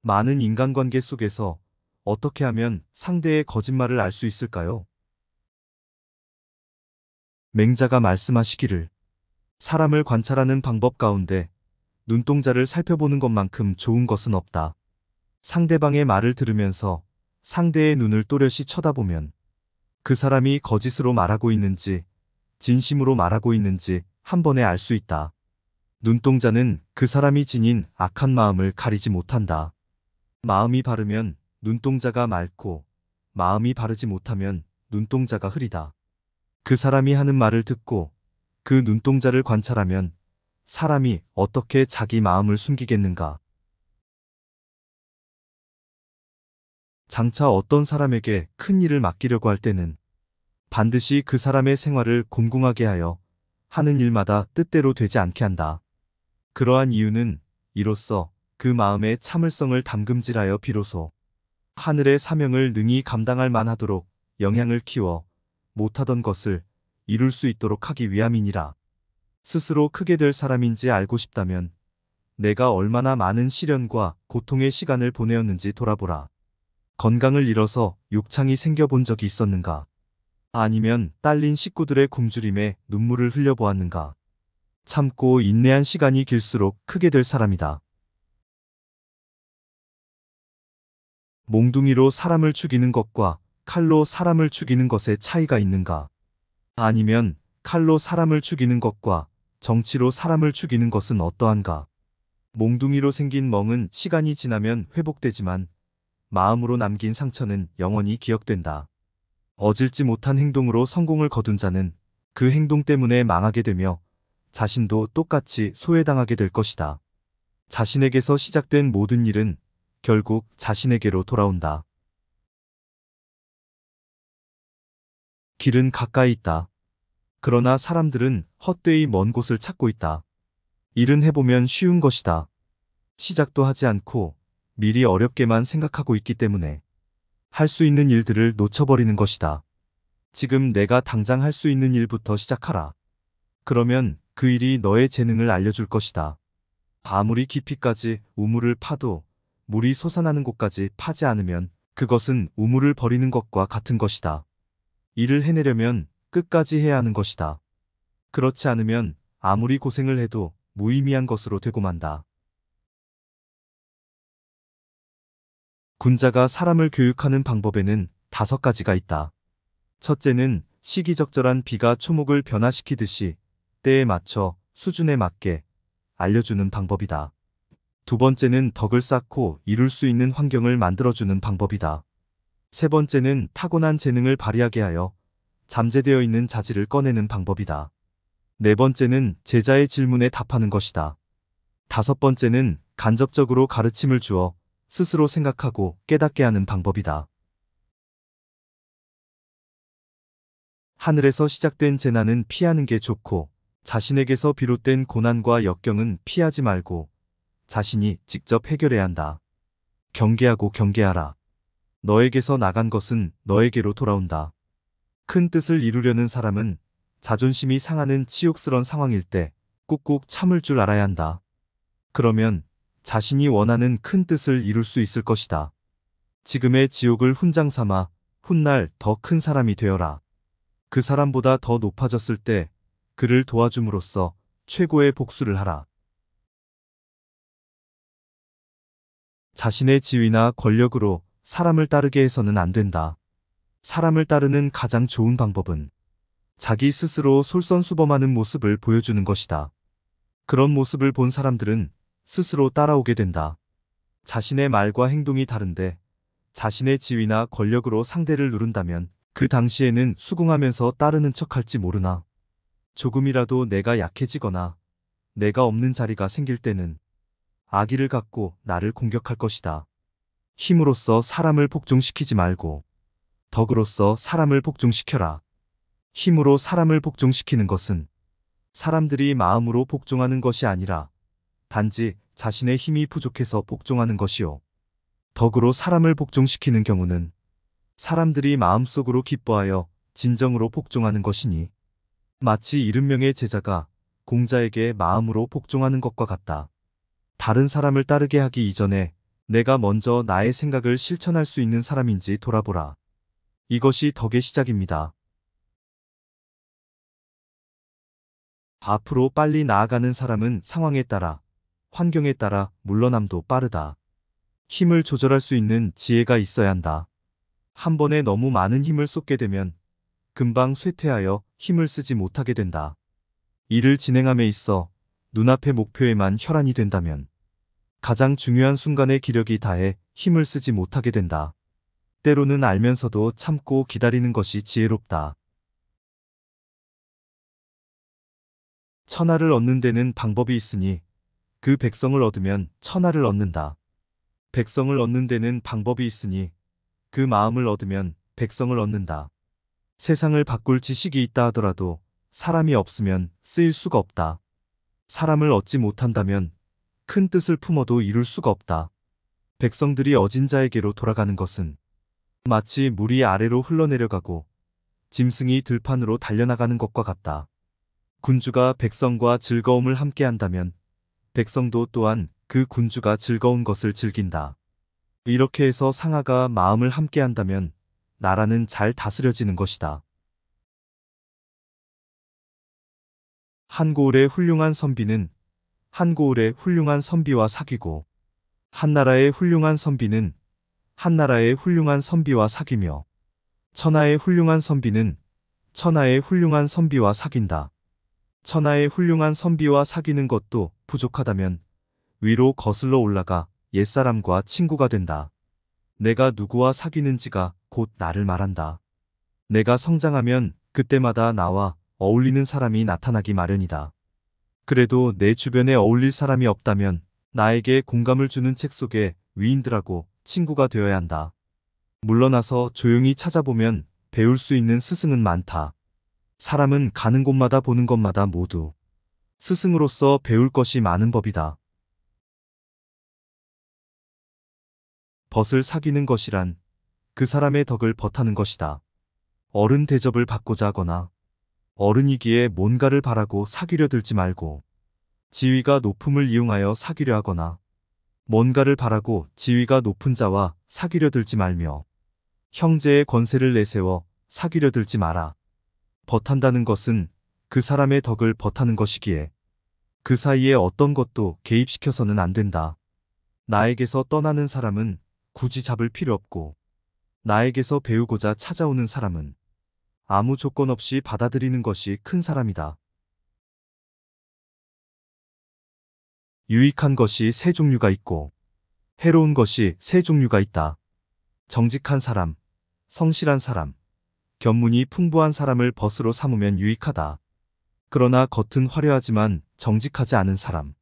많은 인간관계 속에서 어떻게 하면 상대의 거짓말을 알 수 있을까요? 맹자가 말씀하시기를 사람을 관찰하는 방법 가운데 눈동자를 살펴보는 것만큼 좋은 것은 없다. 상대방의 말을 들으면서 상대의 눈을 또렷이 쳐다보면 그 사람이 거짓으로 말하고 있는지 진심으로 말하고 있는지 한 번에 알 수 있다. 눈동자는 그 사람이 지닌 악한 마음을 가리지 못한다. 마음이 바르면 눈동자가 맑고 마음이 바르지 못하면 눈동자가 흐리다. 그 사람이 하는 말을 듣고 그 눈동자를 관찰하면 사람이 어떻게 자기 마음을 숨기겠는가? 장차 어떤 사람에게 큰 일을 맡기려고 할 때는 반드시 그 사람의 생활을 곤궁하게 하여 하는 일마다 뜻대로 되지 않게 한다. 그러한 이유는 이로써 그 마음의 참을성을 담금질하여 비로소 하늘의 사명을 능히 감당할 만하도록 영향을 키워 못하던 것을 이룰 수 있도록 하기 위함이니라. 스스로 크게 될 사람인지 알고 싶다면 내가 얼마나 많은 시련과 고통의 시간을 보내었는지 돌아보라. 건강을 잃어서 욕창이 생겨본 적이 있었는가? 아니면 딸린 식구들의 굶주림에 눈물을 흘려보았는가? 참고 인내한 시간이 길수록 크게 될 사람이다. 몽둥이로 사람을 죽이는 것과 칼로 사람을 죽이는 것에 차이가 있는가? 아니면 칼로 사람을 죽이는 것과 정치로 사람을 죽이는 것은 어떠한가? 몽둥이로 생긴 멍은 시간이 지나면 회복되지만 마음으로 남긴 상처는 영원히 기억된다. 어질지 못한 행동으로 성공을 거둔 자는 그 행동 때문에 망하게 되며 자신도 똑같이 소외당하게 될 것이다. 자신에게서 시작된 모든 일은 결국 자신에게로 돌아온다. 길은 가까이 있다. 그러나 사람들은 헛되이 먼 곳을 찾고 있다. 일은 해보면 쉬운 것이다. 시작도 하지 않고 미리 어렵게만 생각하고 있기 때문에 할 수 있는 일들을 놓쳐버리는 것이다. 지금 내가 당장 할 수 있는 일부터 시작하라. 그러면 그 일이 너의 재능을 알려줄 것이다. 아무리 깊이까지 우물을 파도 물이 솟아나는 곳까지 파지 않으면 그것은 우물을 버리는 것과 같은 것이다. 일을 해내려면 끝까지 해야 하는 것이다. 그렇지 않으면 아무리 고생을 해도 무의미한 것으로 되고 만다. 군자가 사람을 교육하는 방법에는 5가지가 있다. 첫째는 시기적절한 비가 초목을 변화시키듯이 때에 맞춰 수준에 맞게 알려주는 방법이다. 두 번째는 덕을 쌓고 이룰 수 있는 환경을 만들어주는 방법이다. 세 번째는 타고난 재능을 발휘하게 하여 잠재되어 있는 자질을 꺼내는 방법이다. 네 번째는 제자의 질문에 답하는 것이다. 다섯 번째는 간접적으로 가르침을 주어 스스로 생각하고 깨닫게 하는 방법이다. 하늘에서 시작된 재난은 피하는 게 좋고 자신에게서 비롯된 고난과 역경은 피하지 말고 자신이 직접 해결해야 한다. 경계하고 경계하라. 너에게서 나간 것은 너에게로 돌아온다. 큰 뜻을 이루려는 사람은 자존심이 상하는 치욕스런 상황일 때 꾹꾹 참을 줄 알아야 한다. 그러면 자신이 원하는 큰 뜻을 이룰 수 있을 것이다. 지금의 지옥을 훈장 삼아 훗날 더 큰 사람이 되어라. 그 사람보다 더 높아졌을 때 그를 도와줌으로써 최고의 복수를 하라. 자신의 지위나 권력으로 사람을 따르게 해서는 안 된다. 사람을 따르는 가장 좋은 방법은 자기 스스로 솔선수범하는 모습을 보여주는 것이다. 그런 모습을 본 사람들은 스스로 따라오게 된다. 자신의 말과 행동이 다른데 자신의 지위나 권력으로 상대를 누른다면 그 당시에는 수긍하면서 따르는 척할지 모르나 조금이라도 내가 약해지거나 내가 없는 자리가 생길 때는 악의를 갖고 나를 공격할 것이다. 힘으로써 사람을 복종시키지 말고 덕으로써 사람을 복종시켜라. 힘으로 사람을 복종시키는 것은 사람들이 마음으로 복종하는 것이 아니라 단지 자신의 힘이 부족해서 복종하는 것이요. 덕으로 사람을 복종시키는 경우는 사람들이 마음속으로 기뻐하여 진정으로 복종하는 것이니 마치 70명의 제자가 공자에게 마음으로 복종하는 것과 같다. 다른 사람을 따르게 하기 이전에 내가 먼저 나의 생각을 실천할 수 있는 사람인지 돌아보라. 이것이 덕의 시작입니다. 앞으로 빨리 나아가는 사람은 상황에 따라, 환경에 따라 물러남도 빠르다. 힘을 조절할 수 있는 지혜가 있어야 한다. 한 번에 너무 많은 힘을 쏟게 되면 금방 쇠퇴하여 힘을 쓰지 못하게 된다. 일을 진행함에 있어 눈앞의 목표에만 혈안이 된다면 가장 중요한 순간에 기력이 다해 힘을 쓰지 못하게 된다. 때로는 알면서도 참고 기다리는 것이 지혜롭다. 천하를 얻는 데는 방법이 있으니 그 백성을 얻으면 천하를 얻는다. 백성을 얻는 데는 방법이 있으니 그 마음을 얻으면 백성을 얻는다. 세상을 바꿀 지식이 있다 하더라도 사람이 없으면 쓰일 수가 없다. 사람을 얻지 못한다면 큰 뜻을 품어도 이룰 수가 없다. 백성들이 어진 자에게로 돌아가는 것은 마치 물이 아래로 흘러내려가고 짐승이 들판으로 달려나가는 것과 같다. 군주가 백성과 즐거움을 함께 한다면 백성도 또한 그 군주가 즐거운 것을 즐긴다. 이렇게 해서 상하가 마음을 함께 한다면 나라는 잘 다스려지는 것이다. 한 고을의 훌륭한 선비는 한 고을의 훌륭한 선비와 사귀고 한 나라의 훌륭한 선비는 한 나라의 훌륭한 선비와 사귀며 천하의 훌륭한 선비는 천하의 훌륭한 선비와 사귄다. 천하의 훌륭한 선비와 사귀는 것도 부족하다면 위로 거슬러 올라가 옛사람과 친구가 된다. 내가 누구와 사귀는지가 곧 나를 말한다. 내가 성장하면 그때마다 나와 어울리는 사람이 나타나기 마련이다. 그래도 내 주변에 어울릴 사람이 없다면 나에게 공감을 주는 책 속의 위인들하고 친구가 되어야 한다. 물러나서 조용히 찾아보면 배울 수 있는 스승은 많다. 사람은 가는 곳마다 보는 것마다 모두 스승으로서 배울 것이 많은 법이다. 벗을 사귀는 것이란 그 사람의 덕을 벗하는 것이다. 어른 대접을 받고자 하거나 어른이기에 뭔가를 바라고 사귀려 들지 말고 지위가 높음을 이용하여 사귀려 하거나 뭔가를 바라고 지위가 높은 자와 사귀려 들지 말며 형제의 권세를 내세워 사귀려 들지 마라. 벗한다는 것은 그 사람의 덕을 벗하는 것이기에 그 사이에 어떤 것도 개입시켜서는 안 된다. 나에게서 떠나는 사람은 굳이 잡을 필요 없고 나에게서 배우고자 찾아오는 사람은 아무 조건 없이 받아들이는 것이 큰 사람이다. 유익한 것이 세 종류가 있고 해로운 것이 세 종류가 있다. 정직한 사람, 성실한 사람, 견문이 풍부한 사람을 벗으로 삼으면 유익하다. 그러나 겉은 화려하지만 정직하지 않은 사람,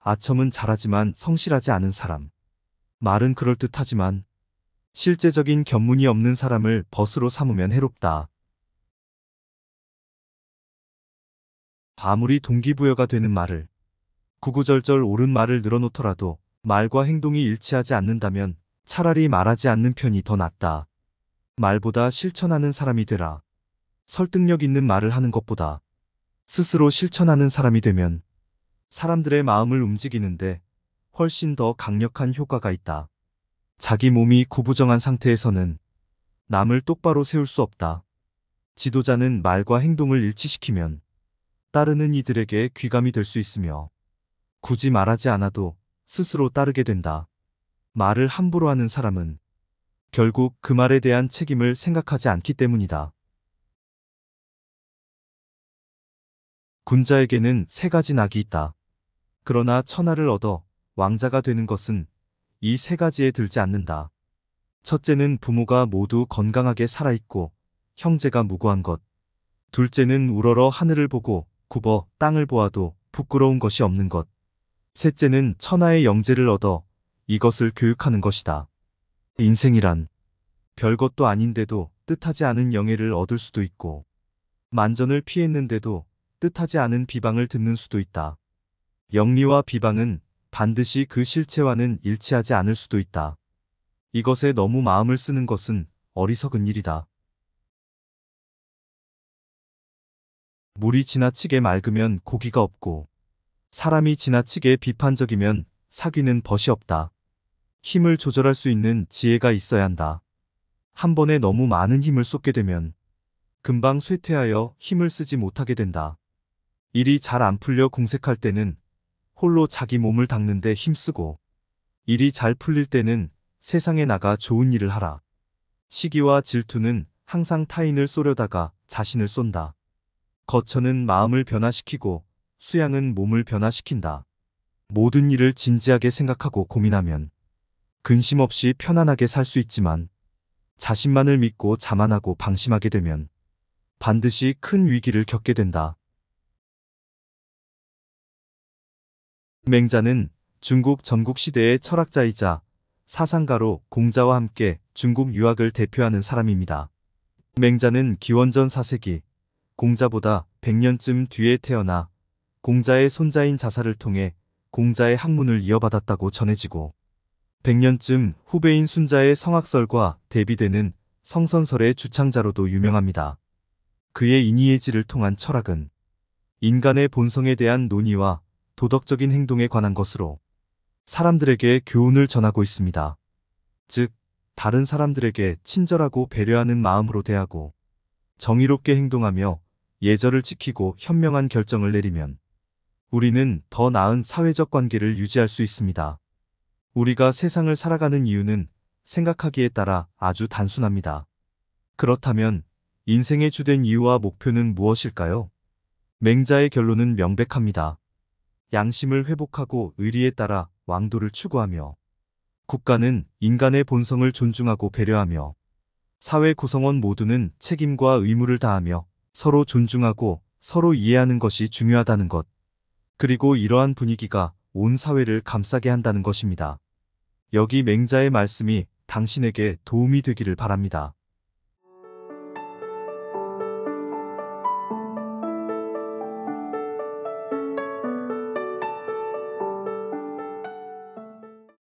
아첨은 잘하지만 성실하지 않은 사람, 말은 그럴듯하지만 실제적인 견문이 없는 사람을 벗으로 삼으면 해롭다. 아무리 동기부여가 되는 말을, 구구절절 옳은 말을 늘어놓더라도 말과 행동이 일치하지 않는다면 차라리 말하지 않는 편이 더 낫다. 말보다 실천하는 사람이 되라. 설득력 있는 말을 하는 것보다 스스로 실천하는 사람이 되면 사람들의 마음을 움직이는데 훨씬 더 강력한 효과가 있다. 자기 몸이 구부정한 상태에서는 남을 똑바로 세울 수 없다. 지도자는 말과 행동을 일치시키면 따르는 이들에게 귀감이 될 수 있으며 굳이 말하지 않아도 스스로 따르게 된다. 말을 함부로 하는 사람은 결국 그 말에 대한 책임을 생각하지 않기 때문이다. 군자에게는 세 가지 낙이 있다. 그러나 천하를 얻어 왕자가 되는 것은 이 세 가지에 들지 않는다. 첫째는 부모가 모두 건강하게 살아있고 형제가 무고한 것. 둘째는 우러러 하늘을 보고 굽어 땅을 보아도 부끄러운 것이 없는 것. 셋째는 천하의 영재를 얻어 이것을 교육하는 것이다. 인생이란 별것도 아닌데도 뜻하지 않은 영예를 얻을 수도 있고 만전을 피했는데도 뜻하지 않은 비방을 듣는 수도 있다. 영리와 비방은 반드시 그 실체와는 일치하지 않을 수도 있다. 이것에 너무 마음을 쓰는 것은 어리석은 일이다. 물이 지나치게 맑으면 고기가 없고 사람이 지나치게 비판적이면 사귀는 벗이 없다. 힘을 조절할 수 있는 지혜가 있어야 한다. 한 번에 너무 많은 힘을 쏟게 되면 금방 쇠퇴하여 힘을 쓰지 못하게 된다. 일이 잘 안 풀려 궁색할 때는 홀로 자기 몸을 닦는데 힘쓰고, 일이 잘 풀릴 때는 세상에 나가 좋은 일을 하라. 시기와 질투는 항상 타인을 쏘려다가 자신을 쏜다. 거처는 마음을 변화시키고 수양은 몸을 변화시킨다. 모든 일을 진지하게 생각하고 고민하면 근심 없이 편안하게 살 수 있지만, 자신만을 믿고 자만하고 방심하게 되면 반드시 큰 위기를 겪게 된다. 맹자는 중국 전국시대의 철학자이자 사상가로 공자와 함께 중국 유학을 대표하는 사람입니다. 맹자는 기원전 4세기, 공자보다 100년쯤 뒤에 태어나 공자의 손자인 자사를 통해 공자의 학문을 이어받았다고 전해지고, 100년쯤 후배인 순자의 성악설과 대비되는 성선설의 주창자로도 유명합니다. 그의 인의예지를 통한 철학은 인간의 본성에 대한 논의와 도덕적인 행동에 관한 것으로 사람들에게 교훈을 전하고 있습니다. 즉, 다른 사람들에게 친절하고 배려하는 마음으로 대하고 정의롭게 행동하며 예절을 지키고 현명한 결정을 내리면 우리는 더 나은 사회적 관계를 유지할 수 있습니다. 우리가 세상을 살아가는 이유는 생각하기에 따라 아주 단순합니다. 그렇다면 인생의 주된 이유와 목표는 무엇일까요? 맹자의 결론은 명백합니다. 양심을 회복하고 의리에 따라 왕도를 추구하며, 국가는 인간의 본성을 존중하고 배려하며, 사회 구성원 모두는 책임과 의무를 다하며 서로 존중하고 서로 이해하는 것이 중요하다는 것, 그리고 이러한 분위기가 온 사회를 감싸게 한다는 것입니다. 여기 맹자의 말씀이 당신에게 도움이 되기를 바랍니다.